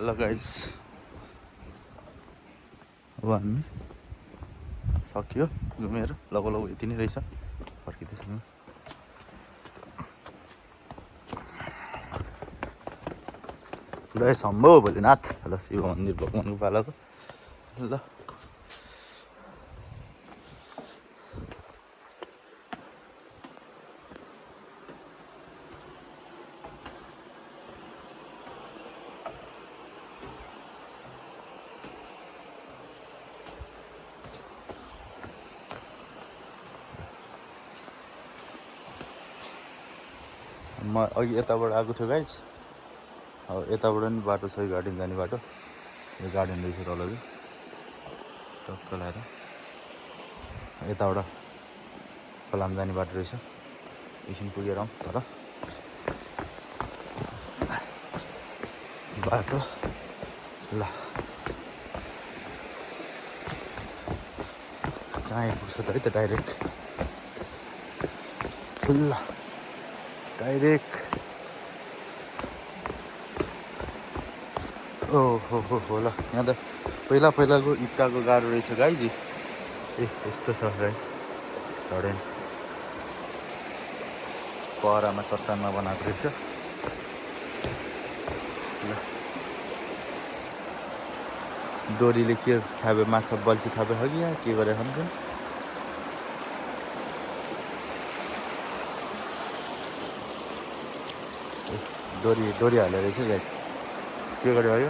ल गाइस अब हामी सक्यो घुमेर लगभग यति नै रहेछ फर्किँदैछौँ जय शम्भो भोलेनाथ ल शिव मन्दिर भगवानको पालाको ल म अघि यताबाट आएको थियो गाइज अब यताबाट नि बाटो छ गार्डन जाने बाटो यो गार्डन रहेछ तल चाहिँ टक्क लाएर यताबाट खोलाम जाने बाटो रहेछ एकछिन पुगेर आउँ तर बाटो ल कहाँ आइपुग्छ त है त डाइरेक्ट ल डाइरेक्ट हो ल यहाँ त पहिलाको इट्टाको गाह्रो रहेछ गाइजी ए यस्तो छ गाइज झडेन पहरामा चट्टानमा बनाएको रहेछ ल डोरीले के थाप्यो माछा बल्छी थाप्यो हो कि यहाँ के गरे खान्छ डोरी हालेर रहेछ गाइज के गर्यो यो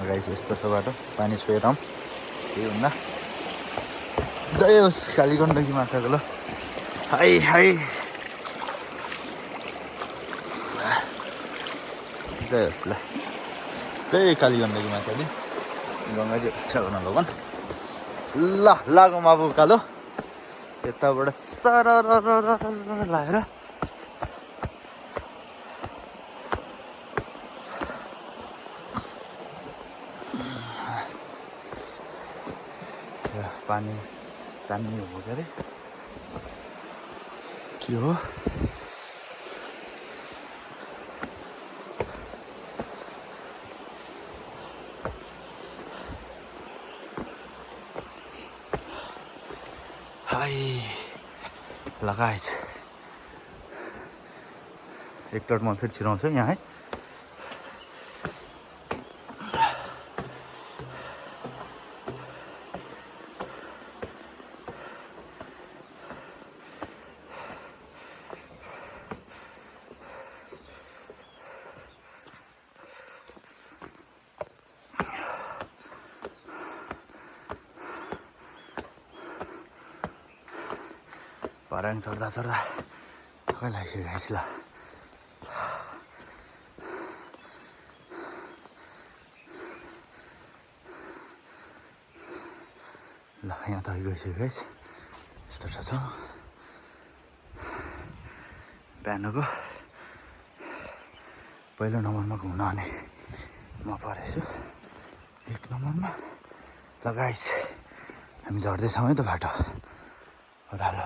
गाइस यस्तो छ बाटो पानी छोएर आउँ केही हुन्न जय होस् काली गण्डकी माताको ल हाई हाई जय होस् ल जय काली गण्डकी माताले गङ्गाजी इच्छा गर्न लगन ल लागौँ अब उकालो यताबाट सर लाएर पानी तान्ने हो के अरे के हो हाई लगाएछ एकपल्ट म फेरि छिराउँछु यहाँ है पाराङ चढ्दा थकै लागिसक्यो गाइस ल ल यहाँ त गइसक्यो गाइस यस्तो छ बिहानको पहिलो नम्बरमा घुम्न आउने म परेछु 1 नम्बरमा ल गाइस हामी झर्दैछौँ है त बाटो ओह्रालो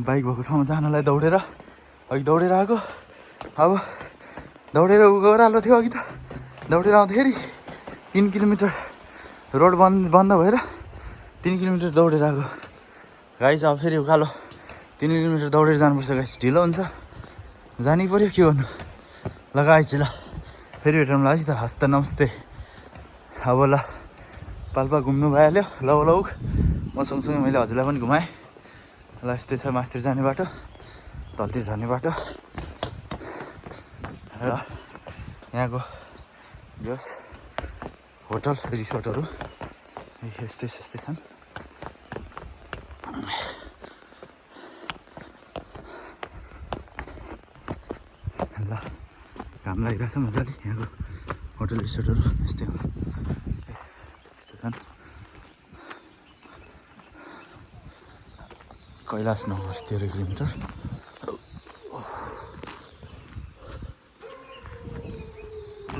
बाइक भएको ठाउँमा जानलाई दौडेर अघि दौडेर आएको अब दौडेर ओह्रालो थियो अघि त दौडेर आउँदाखेरि 3 किलोमिटर रोड बन्द भएर 3 किलोमिटर दौडेर आएको गाइस अब फेरि उकालो 3 किलोमिटर दौडेर जानुपर्छ गाइस ढिलो हुन्छ जानै पर्यो के गर्नु ल गाइस ल फेरि भेटौँ ल है त हस्त नमस्ते अब ल पाल्पा घुम्नु भइहाल्यो लौलौक म सँगसँगै मैले हजुरलाई पनि घुमाएँ ल यस्तै छ मास्तिर जाने बाटो तलतिर झर्ने बाटो र यहाँको जस होटल रिसोर्टहरू यस्तै छन् ल घाम लागिरहेछ मजाले यहाँको होटल रिसोर्टहरू यस्तै हो यस्तो छन् कैलाश नगर 13 किलोमिटर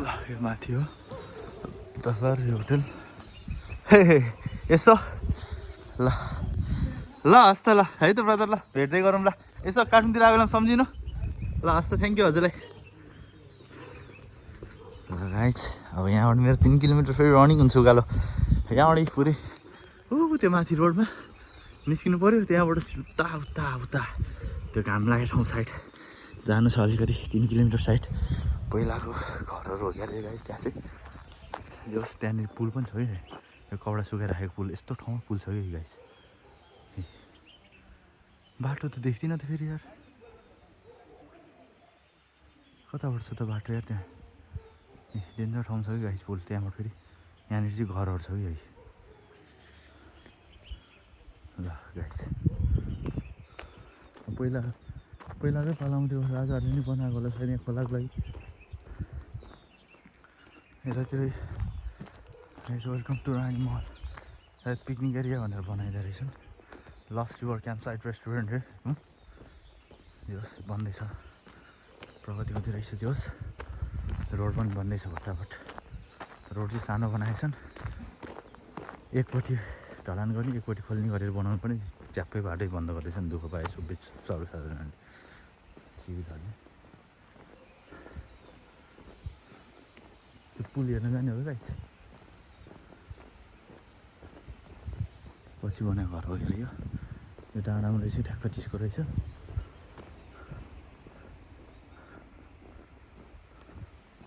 ल यो माथि हो दरबार होटल हे हे यसो ल ल हस् त ल है त ब्रदर ल भेट्दै गरौँ ल यसो काठमाडौँतिर आएको बेलामा सम्झिनु ल हस् त थ्याङ्क यू हजुरलाई ल गाइज अब यहाँबाट मेरो 3 किलोमिटर फेरि रनिङ हुन्छ उकालो यहाँबाट पुरै त्यो माथि रोडमा निस्किनु पऱ्यो त्यहाँबाट उता उता उता त्यो घाम लागेको ठाउँ साइड जानु छ अलिकति 3 किलोमिटर साइड पहिलाको घरहरू हो क्या गाइज त्यहाँ चाहिँ जस त्यहाँनिर पुल पनि छ है यो कपडा सुकाइराखेको पुल यस्तो ठाउँमा पुल छ कि गाइज बाटो त देख्दिनँ त फेरि यार कताबाट छ त बाटो यार त्यहाँ डेन्जर ठाउँ छ कि गाइज पुल त्यहाँबाट फेरि यहाँनिर चाहिँ घरहरू छ कि है ल गाइज पहिलाकै पालामा त्यो राजाहरूले नि बनाएको होला सायद यहाँ खोलाको लागि यतातिरै वेलकम टु रानी महल सायद पिकनिक एरिया भनेर बनाइदिएको रहेछन् last river camp site restaurant रे जोस् बन्दैछ प्रगति कति रहेछ जोस् रोड पनि बन्दैछ फटाफट रोड चाहिँ सानो बनाएछन् एकपट्टि ढलान गर्ने एकपट्टि खोल्ने गरेर बनाउनु पनि च्याप्पै बाटै बन्द गर्दैछन् दुःख पाए सर्वसाधारण सुविधाले त्यो पुल हेर्न जाने हो गाइस पछि बनाएको घर हो क्या यो डाँडामा रहेछ ठ्याक्क चिसको रहेछ